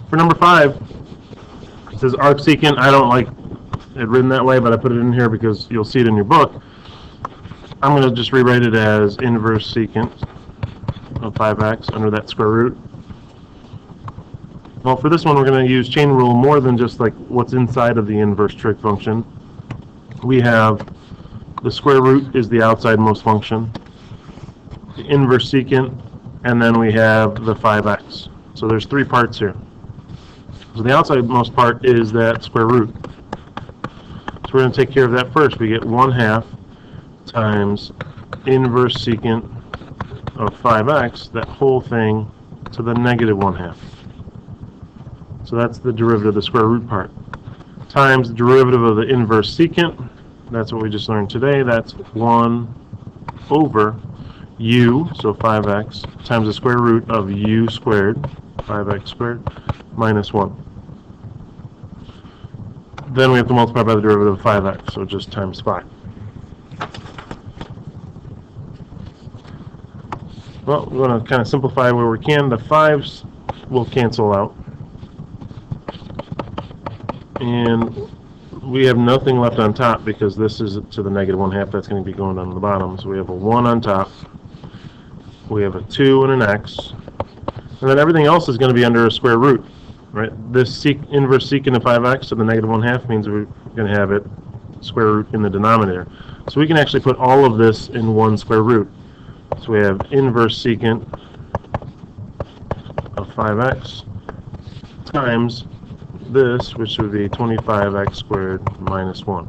For number 5, it says arcsecant. I don't like it written that way, but I put it in here because you'll see it in your book. I'm going to just rewrite it as inverse secant of 5x under that square root. Well, for this one, we're going to use chain rule more than just like what's inside of the inverse trig function. We have the square root is the outsidemost function, the inverse secant, and then we have the 5x. So there's 3 parts here. So the outsidemost part is that square root. So we're going to take care of that first. We get 1/2 times inverse secant of 5x, that whole thing, to the negative 1/2. So that's the derivative of the square root part. Times the derivative of the inverse secant, that's what we just learned today, that's 1 over u, so 5x, times the square root of u squared, 5x squared, minus 1. Then we have to multiply by the derivative of 5x, so just times 5. Well, we're going to kind of simplify where we can. The 5's will cancel out. And we have nothing left on top because this is to the negative 1/2. That's going to be going on the bottom. So we have a 1 on top. We have a 2 and an x. And then everything else is going to be under a square root. Right? This inverse secant of 5x to the negative 1/2 means we're going to have it square root in the denominator. So we can actually put all of this in one square root. So we have inverse secant of 5x times this, which would be 25x squared minus 1.